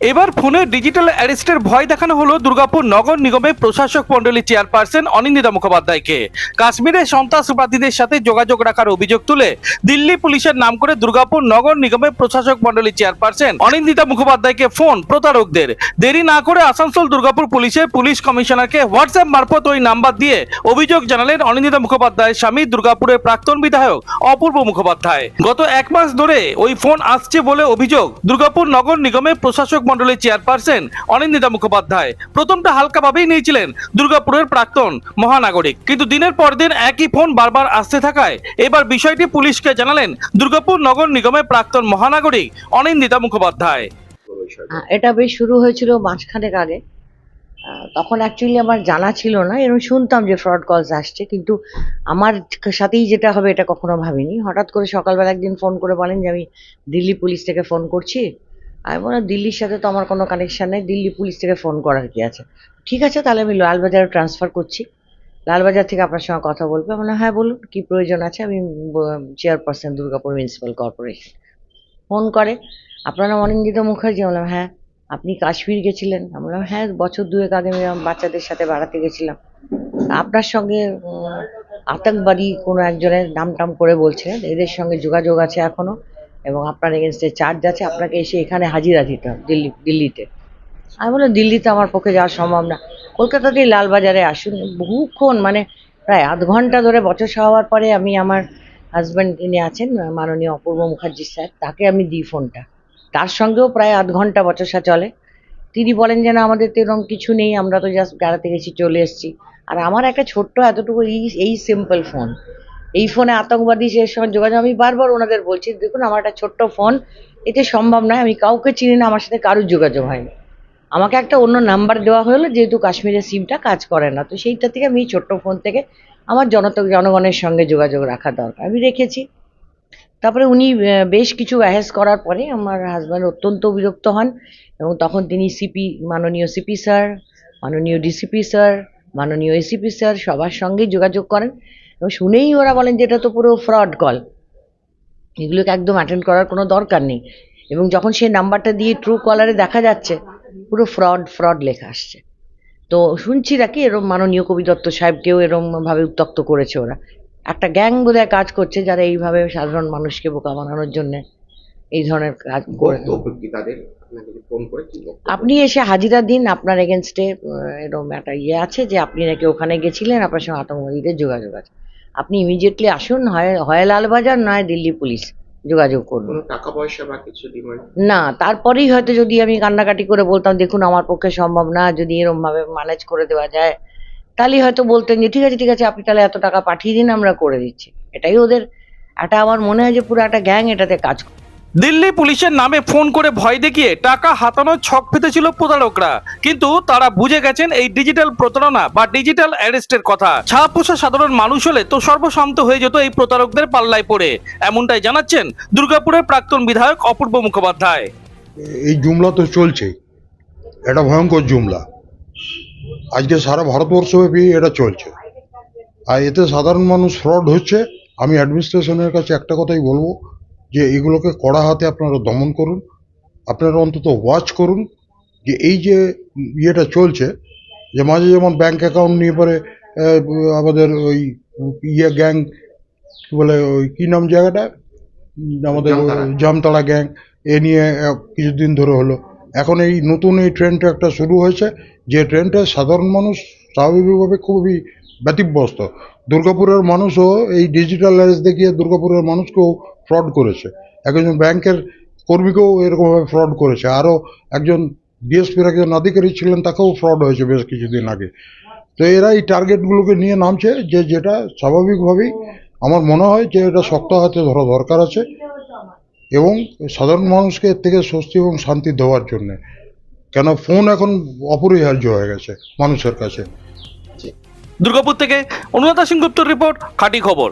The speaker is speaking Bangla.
এবার ফোনে ডিজিটাল অ্যারেস্টের ভয় দেখানো হলো দুর্গাপুর নগর নিগমের প্রশাসক মণ্ডলী চেয়ারপারসন অনিন্দিতা মুখোপাধ্যায়কে। কাশ্মীরে সন্ত্রাসবাদীদের সাথে যোগাযোগ রাখার অভিযোগ তুলে দিল্লি পুলিশের নাম করে দুর্গাপুর নগর নিগমের প্রশাসক মণ্ডলী চেয়ারপারসন অনিন্দিতা মুখোপাধ্যায়কে ফোন প্রতারকদের। দেরি না করে আসানসোল দুর্গাপুর পুলিশের পুলিশ কমিশনারকে হোয়াটসঅ্যাপ মারফত ওই নাম্বার দিয়ে অভিযোগ জানালেন অনিন্দিতা মুখোপাধ্যায়ের স্বামী দুর্গাপুরের প্রাক্তন বিধায়ক অপূর্ব মুখোপাধ্যায়। গত এক মাস ধরে ওই ফোন আসছে বলে অভিযোগ দুর্গাপুর নগর নিগমের প্রশাসক মণ্ডলীর চেয়ারপারসন অনিন্দিতা মুখোপাধ্যায়। প্রথমটা হালকাভাবেই নিয়েছিলেন দুর্গাপুরের প্রাক্তন মহানাগরিক, কিন্তু দিনের পর দিন একই ফোন বারবার আসতে থাকায় এবার বিষয়টি পুলিশকে জানালেন দুর্গাপুর নগর নিগমের প্রাক্তন মহানাগরিক অনিন্দিতা মুখোপাধ্যায়। এটা বেশ শুরু হয়েছিল মাসখানেক আগে। তখন অ্যাকচুয়ালি আমার জানা ছিল না, এরকম শুনতাম যে ফ্রড কলস আসছে, কিন্তু আমার সাথেই যেটা হবে এটা কখনো ভাবিনি। হঠাৎ করে সকালবেলা একদিন ফোন করে বলেন যে আমি দিল্লি পুলিশ থেকে ফোন করছি। আমি বললাম দিল্লির সাথে তো আমার কোনো কানেকশন নেই, দিল্লি পুলিশ থেকে ফোন করার কি আছে। ঠিক আছে, তাহলে আমি লালবাজারে ট্রান্সফার করছি, লালবাজার থেকে আপনার সঙ্গে কথা বলবে। আমি বললাম হ্যাঁ বলুন, কী প্রয়োজন আছে। আমি chairperson Durgapur municipal corporation. Phone করে, আপনার নাম অনিন্দিতা মুখার্জি? বললাম হ্যাঁ। আপনি কাশ্মীর গেছিলেন? আমি বললাম হ্যাঁ, বছর দুয়েক আগে আমি আমার বাচ্চাদের সাথে বেড়াতে গেছিলাম। আপনার সঙ্গে আতঙ্কবাদী কোনো একজনের নাম টাম করে বলছিলেন, এদের সঙ্গে যোগাযোগ আছে এখনো, এবং আপনার এগেনস্টে চার্জ আছে, আপনাকে এসে এখানে হাজিরা দিতে হবে দিল্লিতে। আমি বললাম দিল্লিতে আমার পক্ষে যাওয়া সম্ভব না, কলকাতাতেই লালবাজারে আসুন। বহুক্ষণ, মানে প্রায় আধ ঘন্টা ধরে বচসা হওয়ার পরে আমি আমার হাজব্যান্ড যিনি আছেন মাননীয় অপূর্ব মুখার্জি স্যার, তাকে আমি দিই ফোনটা। তার সঙ্গেও প্রায় আধ ঘন্টা বচসা চলে। তিনি বলেন যে না, আমাদের তো এরকম কিছু নেই, আমরা তো জাস্ট বেড়াতে গেছি, চলে এসেছি। আর আমার একটা ছোট্ট এতটুকু এই সিম্পল ফোন, এই ফোনে আতঙ্কবাদী সে সঙ্গে যোগাযোগ। আমি বারবার ওনাদের বলছি দেখুন আমার একটা ছোট্ট ফোন, এতে সম্ভব নয়, আমি কাউকে চিনি না, আমার সাথে কারোর যোগাযোগ হয়নি। আমাকে একটা অন্য নাম্বার দেওয়া হলো, যেহেতু কাশ্মীরের সিমটা কাজ করে না, তো সেইটা থেকে আমি ছোট্ট ফোন থেকে আমার জনগণের সঙ্গে যোগাযোগ রাখা দরকার, আমি রেখেছি। তারপরে উনি বেশ কিছু অ্যাহেস করার পরে আমার হাজব্যান্ড অত্যন্ত বিরক্ত হন, এবং তখন তিনি মাননীয় সিপি স্যার, মাননীয় ডিসিপি স্যার, মাননীয় এসিপি স্যার সবার সঙ্গেই যোগাযোগ করেন, এবং শুনেই ওরা বলেন যে এটা তো পুরো ফ্রড কল, এগুলোকে একদম অ্যাটেন্ড করার কোনো দরকার নেই। এবং যখন সেই নাম্বারটা দিয়ে ট্রু কলারে দেখা যাচ্ছে পুরো ফ্রড লেখা আসছে, তো শুনছি নাকি এরকম মাননীয় কবি দত্ত সাহেবকেও এরকম ভাবে উত্ত্যক্ত করেছে ওরা। একটা গ্যাং বোধহয় কাজ করছে, যারা এইভাবে সাধারণ মানুষকে বোকা বানানোর জন্য এই ধরনের কাজ করে। আপনি এসে হাজিরা দিন, আপনার এগেনস্টে এরকম একটা আছে যে আপনি নাকি ওখানে গেছিলেন, আপনার সঙ্গে আতঙ্কবাদীদের যোগাযোগ আছে, আপনি ইমিডিয়েটলি আসুন, হয় লালবাজার নয় দিল্লি পুলিশ যোগাযোগ করুন। টাকা পয়সা বা কিছু ডিমান্ড না, তারপরেই হয়তো যদি আমি কান্নাকাটি করে বলতাম দেখুন আমার পক্ষে সম্ভব না, যদি এরকম ভাবে ম্যানেজ করে দেওয়া যায়, তাহলেই হয়তো বলতেন যে ঠিক আছে আপনি তাহলে এত টাকা পাঠিয়ে দিন, আমরা করে দিচ্ছি। এটাই ওদের একটা, আমার মনে হয় যে পুরো একটা গ্যাং এটাতে কাজ করে। দিল্লি পুলিশের নামে ফোন করে ভয় দেখিয়ে টাকা হাতানোর ছক পেতেছিল প্রতারকরা, কিন্তু তারা বুঝে গেছেন এই ডিজিটাল প্রতারণা বা ডিজিটাল অ্যারেস্টের কথা। ছাপ পোষা সাধারণ মানুষ হলে তো সর্বশান্ত হয়ে যেত এই প্রতারকদের পাল্লায় পড়ে, এমনটাই জানাচ্ছেন দুর্গাপুরের প্রাক্তন বিধায়ক অপূর্ব মুখোপাধ্যায়। এই জুমলা তো চলছেই, এটা ভয়ঙ্কর জুমলা, আজকে সারা ভারতবর্ষব্যাপী এটা চলছে, আর এতে সাধারণ মানুষ ফ্রড হচ্ছে। আমি অ্যাডমিনিস্ট্রেশনের কাছে একটা কথাই বলবো যে এগুলোকে কড়া হাতে আপনারা দমন করুন, আপনারা অন্তত ওয়াচ করুন যে এই যে ইয়েটা চলছে, যে মাঝে যেমন ব্যাংক অ্যাকাউন্ট নিয়ে পরে আমাদের ওই গ্যাং কী বলে, ওই কী নাম জায়গাটা, আমাদের জামতাড়া গ্যাং, এ নিয়ে কিছুদিন ধরে হলো। এখন এই নতুন এই ট্রেন্ডটা একটা শুরু হয়েছে, যে ট্রেন্ডটা সাধারণ মানুষ স্বাভাবিকভাবে খুবই ব্যতিব্যস্ত। দুর্গাপুরের মানুষও এই ডিজিটাল অ্যারেস্ট দেখিয়ে দুর্গাপুরের মানুষকেও ফ্রড করেছে, একজন ব্যাংকের কর্মীকেও এরকমভাবে ফ্রড করেছে, আরও একজন ডিএসপির একজন আধিকারিক ছিলেন, তাকেও ফ্রড হয়েছে বেশ কিছুদিন আগে। তো এরা এই টার্গেটগুলোকে নিয়ে নামছে, যেটা স্বাভাবিকভাবেই আমার মনে হয় যে এটা শক্ত হাতে ধরা দরকার আছে, এবং সাধারণ মানুষকে এর থেকে স্বস্তি এবং শান্তি দেওয়ার জন্য, কেন ফোন এখন অপরিহার্য হয়ে গেছে মানুষের কাছে। দুর্গাপুর থেকে অনুরাধা সিংগুপ্তর রিপোর্ট, খাঁটি খবর।